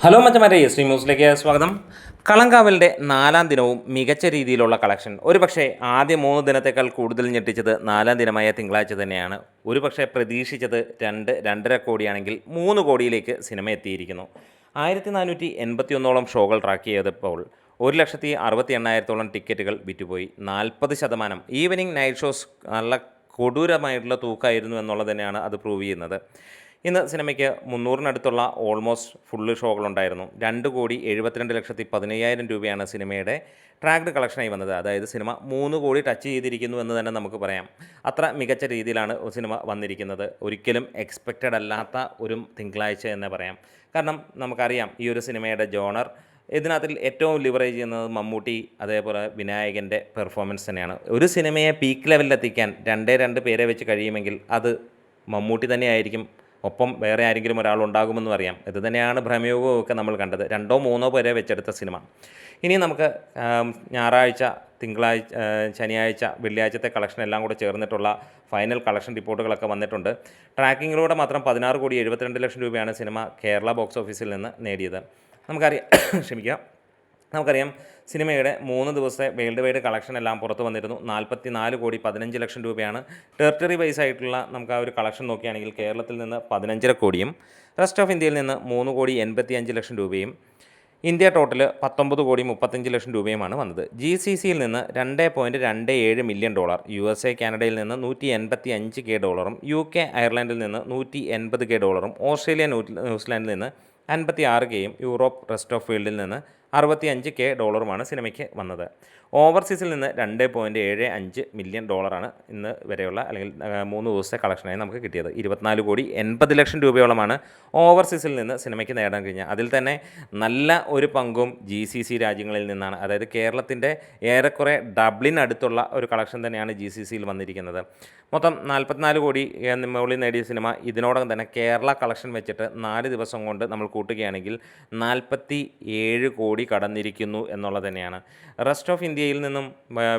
Hello മച്ചമാരെ, Shri ന്യൂസിലേക്ക് സ്വാഗതം. കളങ്കാവലിൻ്റെ 4-ാം ദിനവും മികച്ച രീതിയിലുള്ള കളക്ഷൻ. ഒരുപക്ഷെ ആദ്യ 3 ദിനത്തേക്കാൾ കൂടുതൽ ഞെട്ടിച്ചത് 4-ാം ദിനമായ തിങ്കളാഴ്ച തന്നെയാണ്. ഒരുപക്ഷെ പ്രതീക്ഷിച്ചത് 2-2.5 കോടിയാണെങ്കിൽ 3 കോടിയിലേക്ക് സിനിമ എത്തിയിരിക്കുന്നു. 1481ഓളം ഷോകൾ ട്രാക്ക് ചെയ്തപ്പോൾ 1,68,000-ഓളം ടിക്കറ്റുകൾ വിറ്റുപോയി. 40% ഈവനിങ് നൈറ്റ് ഷോസ് നല്ല കൊടൂരമായിട്ടുള്ള തൂക്കമായിരുന്നു എന്നുള്ളത് തന്നെയാണ് അത് പ്രൂവ് ചെയ്യുന്നത്. ഇന്ന് സിനിമയ്ക്ക് 300-നടുത്തുള്ള ഓൾമോസ്റ്റ് ഫുള്ള് ഷോകളുണ്ടായിരുന്നു. 2,72,15,000 രൂപയാണ് സിനിമയുടെ ട്രാക്ഡ് കളക്ഷനായി വന്നത്. അതായത് സിനിമ 3 കോടി ടച്ച് ചെയ്തിരിക്കുന്നു എന്ന് തന്നെ നമുക്ക് പറയാം. അത്ര മികച്ച രീതിയിലാണ് സിനിമ വന്നിരിക്കുന്നത്. ഒരിക്കലും എക്സ്പെക്റ്റഡ് അല്ലാത്ത ഒരു തിങ്കളാഴ്ച എന്ന് പറയാം. കാരണം നമുക്കറിയാം ഈ ഒരു സിനിമയുടെ ജോണർ ഇതിനകത്തിൽ ഏറ്റവും ലിവറേജ് ചെയ്യുന്നത് മമ്മൂട്ടി അതേപോലെ വിനായകൻ്റെ പെർഫോമൻസ് തന്നെയാണ്. ഒരു സിനിമയെ പീക്ക് ലെവലിലെത്തിക്കാൻ 2 പേരെ വെച്ച് കഴിയുമെങ്കിൽ അത് മമ്മൂട്ടി തന്നെയായിരിക്കും. ഒപ്പം വേറെ ആരെങ്കിലും ഒരാളുണ്ടാകുമെന്നും അറിയാം. ഇത് തന്നെയാണ് ഭ്രമയുഗവും ഒക്കെ നമ്മൾ കണ്ടത്. 2-3 പേരെ വെച്ചെടുത്ത സിനിമ. ഇനി നമുക്ക് ഞായറാഴ്ച, തിങ്കളാഴ്ച, ശനിയാഴ്ച, വെള്ളിയാഴ്ചത്തെ കളക്ഷൻ എല്ലാം കൂടെ ചേർന്നിട്ടുള്ള ഫൈനൽ കളക്ഷൻ റിപ്പോർട്ടുകളൊക്കെ വന്നിട്ടുണ്ട്. ട്രാക്കിങ്ങിലൂടെ മാത്രം 16,72,00,000 രൂപയാണ് സിനിമ കേരള ബോക്സ് ഓഫീസിൽ നിന്ന് നേടിയത്. നമുക്കറിയാം സിനിമയുടെ 3 ദിവസത്തെ വേൾഡ് വൈഡ് കളക്ഷൻ എല്ലാം പുറത്ത് വന്നിരുന്നു. 44,15,00,000 രൂപയാണ്. ടെറിട്ടറി വൈസ് ആയിട്ടുള്ള നമുക്ക് ആ ഒരു കളക്ഷൻ നോക്കുകയാണെങ്കിൽ കേരളത്തിൽ നിന്ന് 15.5 കോടിയും റെസ്റ്റ് ഓഫ് ഇന്ത്യയിൽ നിന്ന് 3,85,00,000 രൂപയും ഇന്ത്യ ടോട്ടൽ 19,35,00,000 രൂപയുമാണ് വന്നത്. GCCയിൽ നിന്ന് $2.27 മില്യൺ, USA കാനഡയിൽ നിന്ന് $185K, UK അയർലൻഡിൽ നിന്ന് $180K, ഓസ്ട്രേലിയ ന്യൂസിലാൻഡിൽ നിന്ന് 56K, യൂറോപ്പ് റെസ്റ്റ് ഓഫ് വേൾഡിൽ നിന്ന് $65K സിനിമയ്ക്ക് വന്നത്. ഓവർസീസിൽ നിന്ന് $2.75 മില്യൺ ഇന്ന് വരെയുള്ള അല്ലെങ്കിൽ 3 ദിവസത്തെ കളക്ഷനായി നമുക്ക് കിട്ടിയത്. 24,80,00,000 രൂപയോളമാണ് ഓവർസീസിൽ നിന്ന് സിനിമയ്ക്ക് നേടാൻ കഴിഞ്ഞത്. അതിൽ തന്നെ നല്ല ഒരു പങ്കും GCC രാജ്യങ്ങളിൽ നിന്നാണ്. അതായത് കേരളത്തിൻ്റെ ഏറെക്കുറെ ഡബ്ലിനടുത്തുള്ള ഒരു കളക്ഷൻ തന്നെയാണ് GCCയിൽ വന്നിരിക്കുന്നത്. മൊത്തം 44 കോടി മുകളിൽ നേടിയ സിനിമ ഇതിനോടകം തന്നെ കേരള കളക്ഷൻ വെച്ചിട്ട് 4 ദിവസം കൊണ്ട് നമ്മൾ കൂട്ടുകയാണെങ്കിൽ 47 കോടി കടന്നിരിക്കുന്നു എന്നുള്ളത് തന്നെയാണ്. റെസ്റ്റ് ഓഫ് ഇന്ത്യയിൽ നിന്നും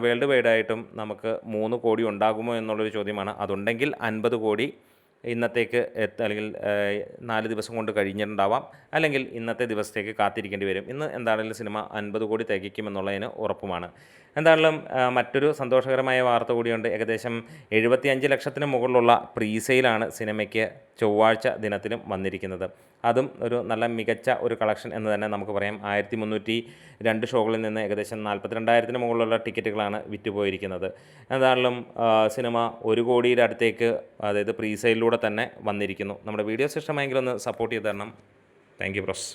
വേൾഡ് വൈഡായിട്ടും നമുക്ക് 3 കോടി ഉണ്ടാകുമോ എന്നുള്ളൊരു ചോദ്യമാണ്. അതുണ്ടെങ്കിൽ 50 കോടി ഇന്നത്തേക്ക് അല്ലെങ്കിൽ 4 ദിവസം കൊണ്ട് കഴിഞ്ഞിട്ടുണ്ടാവാം, അല്ലെങ്കിൽ ഇന്നത്തെ ദിവസത്തേക്ക് കാത്തിരിക്കേണ്ടി വരും. ഇന്ന് എന്താണെങ്കിലും സിനിമ 50 കോടി തികയ്ക്കുമെന്നുള്ളതിന് ഉറപ്പുമാണ്. എന്തായാലും മറ്റൊരു സന്തോഷകരമായ വാർത്ത കൂടിയുണ്ട്. ഏകദേശം 75 ലക്ഷത്തിന് മുകളിലുള്ള പ്രീസെയിലാണ് സിനിമയ്ക്ക് ചൊവ്വാഴ്ച ദിനത്തിലും വന്നിരിക്കുന്നത്. അതും ഒരു നല്ല മികച്ച ഒരു കളക്ഷൻ എന്ന് തന്നെ നമുക്ക് പറയാം. 1,302 ഷോകളിൽ നിന്ന് ഏകദേശം 42,000-ന് മുകളിലുള്ള ടിക്കറ്റുകളാണ് വിറ്റുപോയിരിക്കുന്നത്. എന്തായാലും സിനിമ 1 കോടിയുടെ അടുത്തേക്ക്, അതായത് പ്രീസെയിലൂടെ തന്നെ വന്നിരിക്കുന്നു. നമ്മുടെ വീഡിയോസ് ഇഷ്ടമായെങ്കിൽ ഒന്ന് സപ്പോർട്ട് ചെയ്ത് തരണം. Thank you bros.